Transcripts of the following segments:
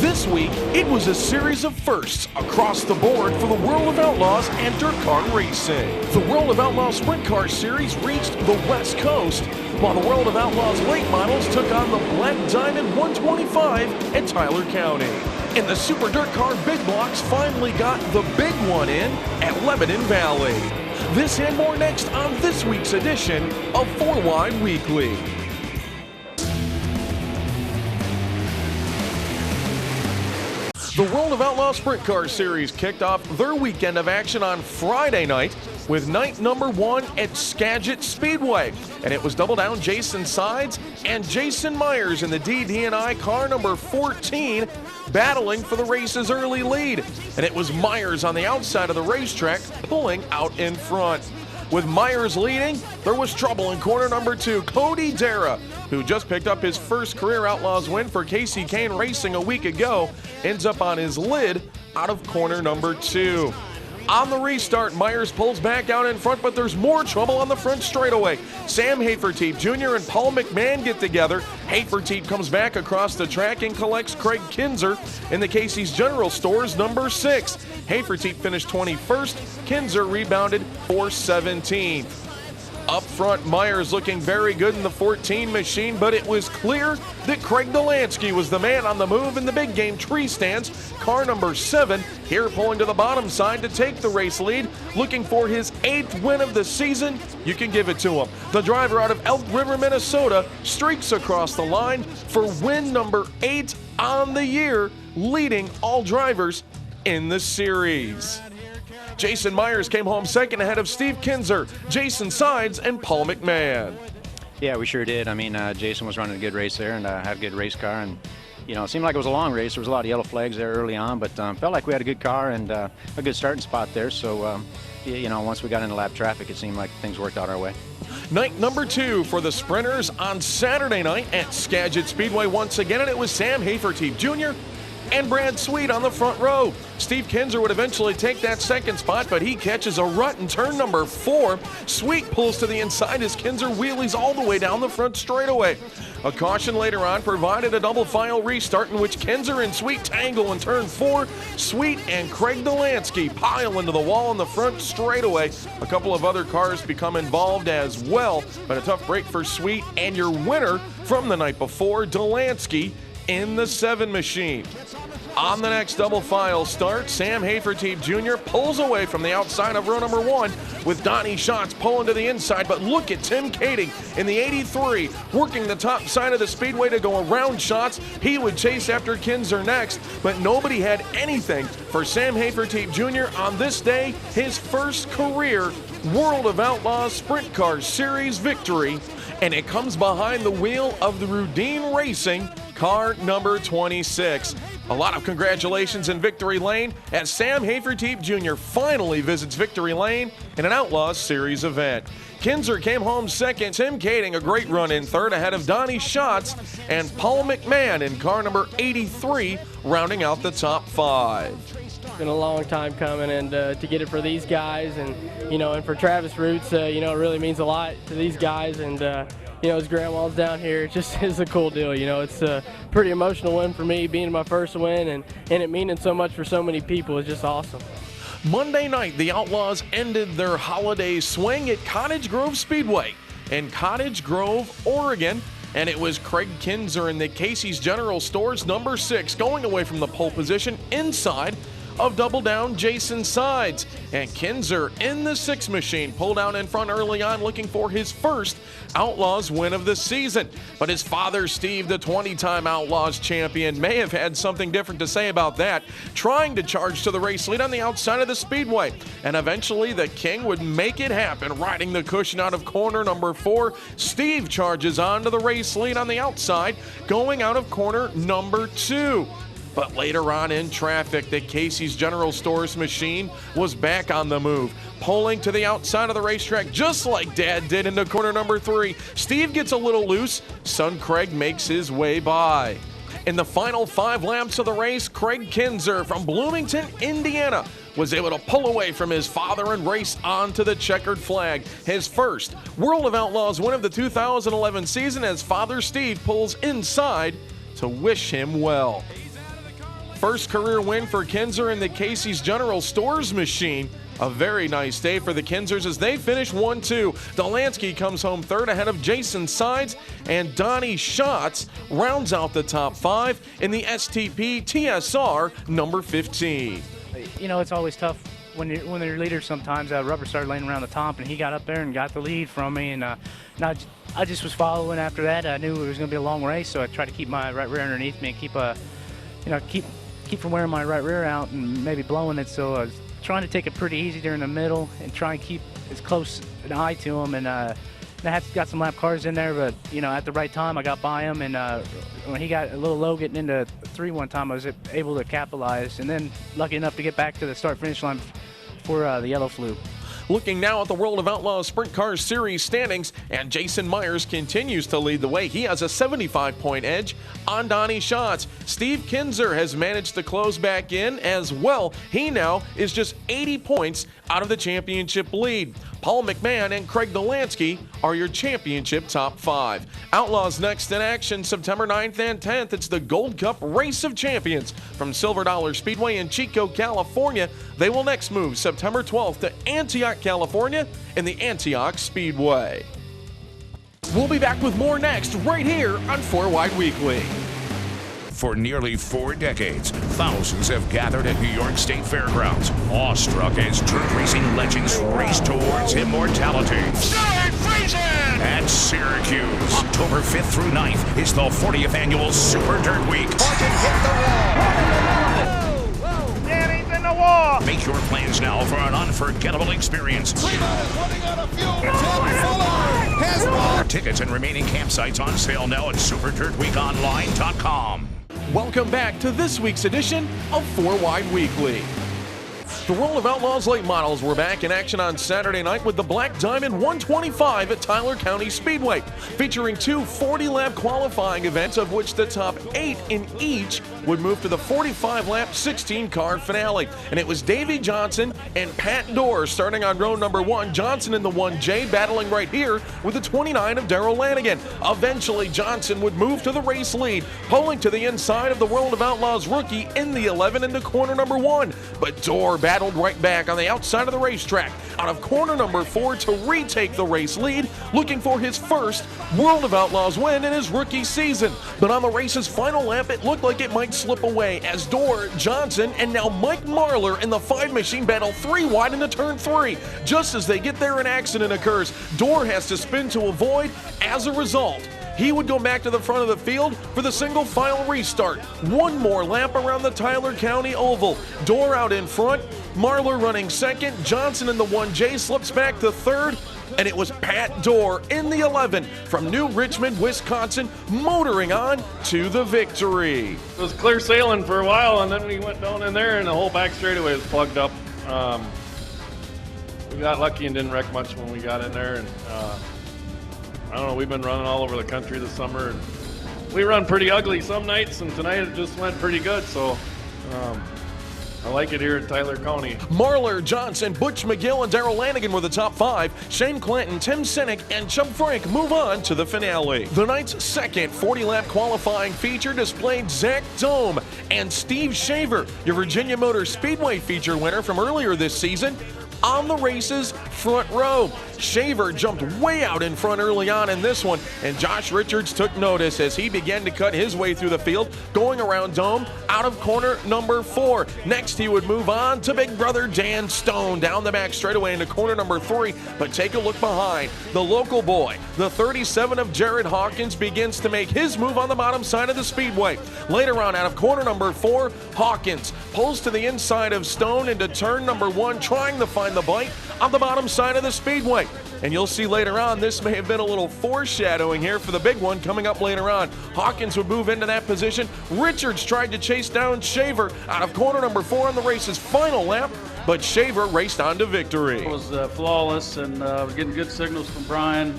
This week, it was a series of firsts across the board for the World of Outlaws and DIRTcar racing. The World of Outlaws Sprint Car Series reached the West Coast, while the World of Outlaws late models took on the Black Diamond 125 at Tyler County. And the Super DIRTcar Big Blocks finally got the big one in at Lebanon Valley. This and more next on this week's edition of 4Y Weekly. The World of Outlaws Sprint Car Series kicked off their weekend of action on Friday night with night number 1 at Skagit Speedway. And it was double down Jason Sides and Jason Myers in the DD&I car number 14 battling for the race's early lead. And it was Myers on the outside of the racetrack pulling out in front. With Myers leading, there was trouble in corner number 2. Cody Dara, who just picked up his first career Outlaws win for Casey Kane Racing a week ago, ends up on his lid out of corner number 2. On the restart, Myers pulls back out in front, but there's more trouble on the front straightaway. Sam Haferteep Jr. and Paul McMahon get together. Haferteep comes back across the track and collects Craig Kinzer in the Casey's General Stores number 6. Haferteep finished 21st. Kinzer rebounded for 17th. Up front, Myers looking very good in the 14 machine, but it was clear that Craig Delansky was the man on the move in the big game tree stands. Car number 7 here pulling to the bottom side to take the race lead, looking for his 8th win of the season. You can give it to him. The driver out of Elk River, Minnesota, streaks across the line for win number 8 on the year, leading all drivers in the series. Jason Myers came home second ahead of Steve Kinzer, Jason Sides, and Paul McMahon. Yeah, we sure did. I mean, Jason was running a good race there and had a good race car. And, you know, it seemed like it was a long race. There was a lot of yellow flags there early on, but felt like we had a good car and a good starting spot there. So, you know, once we got into lap traffic, it seemed like things worked out our way. Night number 2 for the sprinters on Saturday night at Skagit Speedway once again, and it was Sam Haferteep Jr. and Brad Sweet on the front row. Steve Kinzer would eventually take that second spot, but he catches a rut in turn number 4. Sweet pulls to the inside as Kinzer wheelies all the way down the front straightaway. A caution later on provided a double file restart in which Kinzer and Sweet tangle in turn 4. Sweet and Craig Delansky pile into the wall in the front straightaway. A couple of other cars become involved as well, but a tough break for Sweet and your winner from the night before, Delansky, in the 7 machine. On the next double file start, Sam Haferteep Jr. pulls away from the outside of row number 1 with Donnie Schatz pulling to the inside, but look at Tim Kading in the 83 working the top side of the speedway to go around Schatz. He would chase after Kinzer next, but nobody had anything for Sam Haferteep Jr. on this day, his first career World of Outlaws Sprint Car Series victory, and it comes behind the wheel of the Rudine Racing car number 26. A lot of congratulations in Victory Lane as Sam Haferteep Jr. finally visits Victory Lane in an Outlaws Series event. Kinzer came home second, Tim Kading a great run in third ahead of Donnie Schatz, and Paul McMahon in car number 83 rounding out the top 5. It's been a long time coming, and to get it for these guys, and you know, and for Travis Roots, you know, it really means a lot to these guys, and you know, his grandma's down here. It just is a cool deal. You know, it's a pretty emotional win for me, being my first win, and it meaning so much for so many people. It's just awesome. Monday night, the Outlaws ended their holiday swing at Cottage Grove Speedway in Cottage Grove, Oregon. And it was Craig Kinzer in the Casey's General Stores number 6 going away from the pole position inside of double down Jason Sides. And Kinzer in the 6 machine pulled out in front early on looking for his first Outlaws win of the season. But his father, Steve, the 20-time Outlaws champion, may have had something different to say about that, trying to charge to the race lead on the outside of the speedway. And eventually the King would make it happen, riding the cushion out of corner number 4. Steve charges on to the race lead on the outside, going out of corner number 2. But later on in traffic, the Casey's General Stores machine was back on the move, pulling to the outside of the racetrack just like Dad did into corner number 3. Steve gets a little loose. Son Craig makes his way by. In the final 5 laps of the race, Craig Kinzer from Bloomington, Indiana, was able to pull away from his father and race onto the checkered flag. His first World of Outlaws win of the 2011 season as Father Steve pulls inside to wish him well. first career win for Kinzer in the Casey's General Stores machine. A very nice day for the Kinzers as they finish 1-2. Delansky comes home third ahead of Jason Sides, and Donnie Schatz rounds out the top 5 in the STP TSR number 15. You know, it's always tough when you're leader sometimes. Rubber started laying around the top, and he got up there and got the lead from me, and I just was following after that. I knew it was going to be a long race, so I tried to keep my right rear underneath me and keep from wearing my right rear out and maybe blowing it. So I was trying to take it pretty easy there in the middle and try and keep as close an eye to him. And I got some lap cars in there, but at the right time I got by him. And when he got a little low getting into 3 one time, I was able to capitalize. And then lucky enough to get back to the start-finish line for the yellow flu. Looking now at the World of Outlaws Sprint Car Series standings, and Jason Myers continues to lead the way. He has a 75-point edge on Donnie Schatz. Steve Kinzer has managed to close back in as well. He now is just 80 points out of the championship lead. Paul McMahon and Craig Delansky are your championship top 5. Outlaws next in action September 9th and 10th. It's the Gold Cup Race of Champions from Silver Dollar Speedway in Chico, California. They will next move September 12th to Antioch, California in the Antioch Speedway. We'll be back with more next right here on 4 Wide Weekly. For nearly 4 decades, thousands have gathered at New York State Fairgrounds, awestruck as dirt racing legends race towards immortality. Start freezing! At Syracuse, October 5th through 9th is the 40th annual Super Dirt Week. Danny's in the wall! Make your plans now for an unforgettable experience. Tickets and remaining campsites on sale now at SuperDirtWeekOnline.com. Welcome back to this week's edition of 4 Wide Weekly. The World of Outlaws late models were back in action on Saturday night with the Black Diamond 125 at Tyler County Speedway, featuring 2 40-lap qualifying events, of which the top 8 in each would move to the 45-lap 16-car finale. And it was Davey Johnson and Pat Dorr starting on row number 1. Johnson in the 1J battling right here with the 29 of Darrell Lanigan. Eventually, Johnson would move to the race lead, pulling to the inside of the World of Outlaws rookie in the 11 into corner number 1. But Dorr battled right back on the outside of the racetrack out of corner number 4 to retake the race lead, looking for his first World of Outlaws win in his rookie season. But on the race's final lap, it looked like it might slip away as Dorr, Johnson, and now Mike Marlar in the 5 machine battle 3 wide into turn 3. Just as they get there, an accident occurs. Dorr has to spin to avoid. As a result, he would go back to the front of the field for the single final restart. One more lap around the Tyler County Oval. Dorr out in front, Marlar running second, Johnson in the 1J slips back to third, and it was Pat Dorr in the 11 from New Richmond, Wisconsin, motoring on to the victory. It was clear sailing for a while, and then we went down in there, and the whole back straightaway was plugged up. We got lucky and didn't wreck much when we got in there, and I don't know, we've been running all over the country this summer, and we run pretty ugly some nights, and tonight it just went pretty good, so I like it here at Tyler County. Marlar, Johnson, Butch McGill, and Darrell Lanigan were the top 5. Shane Clanton, Tim Sinek, and Chubb Frank move on to the finale. The night's second 40-lap qualifying feature displayed Zach Dome and Steve Shaver, your Virginia Motor Speedway feature winner from earlier this season, on the race's front row. Shaver jumped way out in front early on in this one, and Josh Richards took notice as he began to cut his way through the field, going around Dome out of corner number 4. Next, he would move on to big brother Dan Stone down the back straightaway into corner number 3, but take a look behind. The local boy, the 37 of Jared Hawkins, begins to make his move on the bottom side of the speedway. Later on, out of corner number 4, Hawkins pulls to the inside of Stone into turn number 1, trying to find the bite on the bottom side of the speedway. And you'll see later on, this may have been a little foreshadowing here for the big one coming up later on. Hawkins would move into that position. Richards tried to chase down Shaver out of corner number 4 on the race's final lap, but Shaver raced on to victory. It was flawless, and was getting good signals from Brian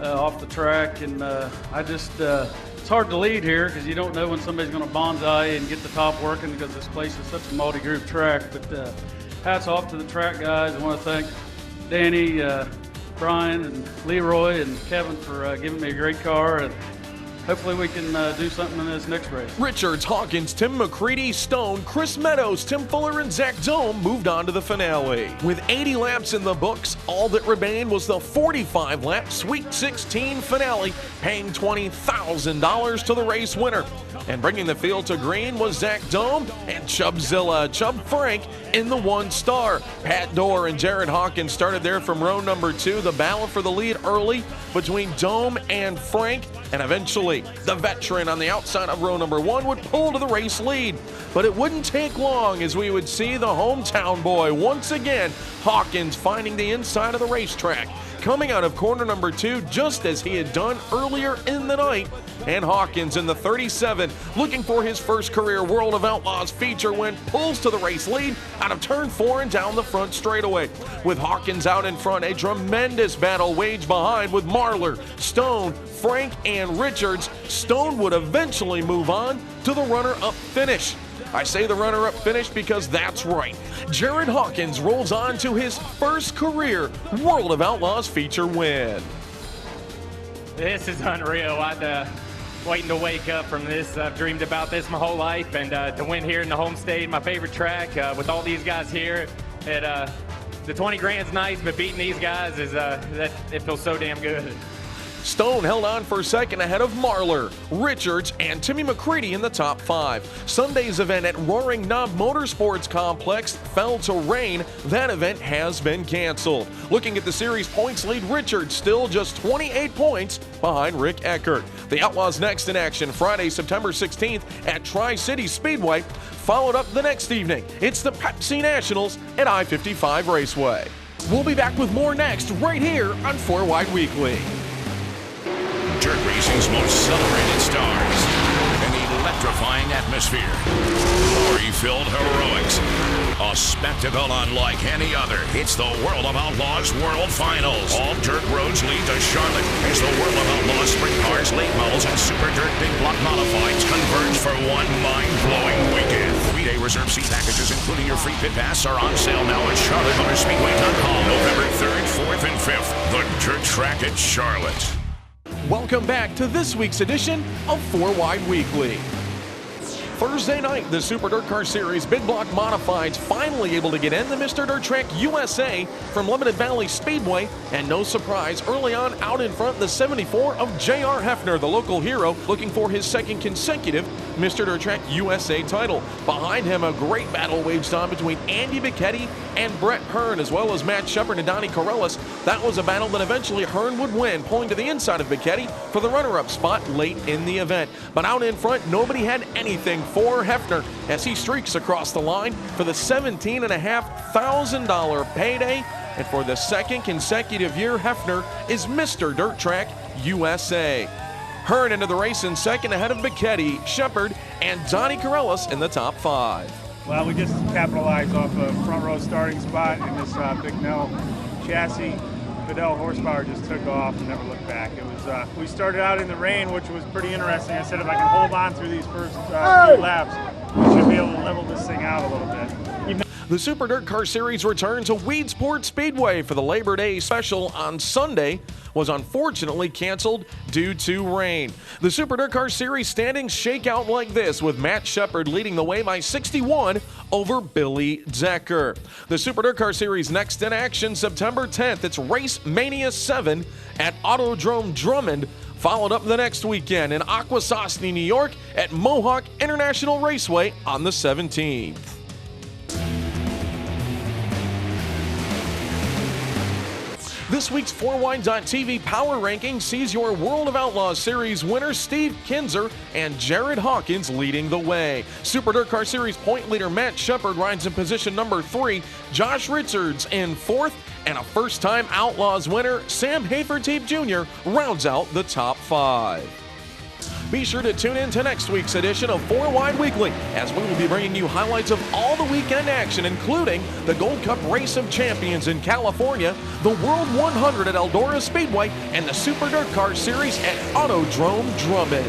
off the track, and it's hard to lead here because you don't know when somebody's going to bonsai and get the top working because this place is such a multi-group track. But hats off to the track guys. I want to thank Danny, Brian, and Leroy, and Kevin for giving me a great car. And hopefully we can do something in this next race. Richards, Hawkins, Tim McCready, Stone, Chris Meadows, Tim Fuller, and Zach Dome moved on to the finale. With 80 laps in the books, all that remained was the 45-lap Sweet 16 finale, paying $20,000 to the race winner. And bringing the field to green was Zach Dome and Chubzilla, Chub Frank in the 1 star. Pat Dorr and Jared Hawkins started there from row number 2. The battle for the lead early between Dome and Frank, and eventually the veteran on the outside of row number 1 would pull to the race lead. But it wouldn't take long as we would see the hometown boy once again, Hawkins, finding the inside of the racetrack, coming out of corner number 2 just as he had done earlier in the night. And Hawkins in the 37, looking for his first career World of Outlaws feature win, pulls to the race lead out of turn 4 and down the front straightaway. With Hawkins out in front, a tremendous battle waged behind with Marlar, Stone, Frank, and Richards. Stone would eventually move on to the runner-up finish. I say the runner-up finish because that's right. Jared Hawkins rolls on to his first career World of Outlaws feature win. This is unreal. I've waiting to wake up from this. I've dreamed about this my whole life, and to win here in the home state, my favorite track, with all these guys here, the 20 grand's nice, but beating these guys is it feels so damn good. Stone held on for second ahead of Marlar, Richards, and Timmy McCready in the top 5. Sunday's event at Roaring Knob Motorsports Complex fell to rain. That event has been canceled. Looking at the series points lead, Richards still just 28 points behind Rick Eckert. The Outlaws next in action Friday, September 16th at Tri-City Speedway, followed up the next evening. It's the Pepsi Nationals at I-55 Raceway. We'll be back with more next right here on 4 Wide Weekly. Dirt racing's most celebrated stars. An electrifying atmosphere. Glory-filled heroics. A spectacle unlike any other. It's the World of Outlaws World Finals. All dirt roads lead to Charlotte as the World of Outlaws sprint cars, late models, and super dirt big block modifieds converge for one mind-blowing weekend. 3-day reserve seat packages, including your free pit pass, are on sale now at CharlotteMotorspeedway.com. November 3rd, 4th, and 5th. The dirt track at Charlotte. Welcome back to this week's edition of 4 Wide Weekly. Thursday night, the Super DIRTcar Series Big Block Modifieds finally able to get in the Mr. Dirt Track USA from Lebanon Valley Speedway, and no surprise, early on out in front, the 74 of J.R. Hefner, the local hero, looking for his second consecutive Mr. Dirt Track USA title. Behind him, a great battle waged on between Andy Bichetti and Brett Hearn, as well as Matt Shepard and Donnie Corellis. That was a battle that eventually Hearn would win, pulling to the inside of Bichetti for the runner-up spot late in the event. But out in front, nobody had anything for Hefner as he streaks across the line for the $17,500 payday. And for the second consecutive year, Hefner is Mr. Dirt Track USA. Hearn into the race in second ahead of Bichetti, Shepard, and Donnie Corellis in the top 5. Well, we just capitalized off a front row starting spot in this Big Nell chassis. Fidel horsepower just took off and never looked back. It was we started out in the rain, which was pretty interesting. I said if I can hold on through these first few laps, we should be able to level this thing out a little bit. The Super DIRTcar Series return to Weedsport Speedway for the Labor Day special on Sunday was unfortunately canceled due to rain. The Super DIRTcar Series standings shake out like this, with Matt Shepard leading the way by 61 over Billy Decker. The Super DIRTcar Series next in action September 10th. It's Race Mania 7 at Autodrome Drummond, followed up the next weekend in Akwesasne, New York at Mohawk International Raceway on the 17th. This week's 4Wine.tv Power Ranking sees your World of Outlaws Series winners Steve Kinzer and Jared Hawkins leading the way. Super DIRTcar Series point leader Matt Shepard rides in position number 3, Josh Richards in 4th, and a first-time Outlaws winner, Sam Haferteep Jr., rounds out the top 5. Be sure to tune in to next week's edition of 4 Wide Weekly, as we will be bringing you highlights of all the weekend action, including the Gold Cup Race of Champions in California, the World 100 at Eldora Speedway, and the Super DIRTcar Series at Autodrome Drummond.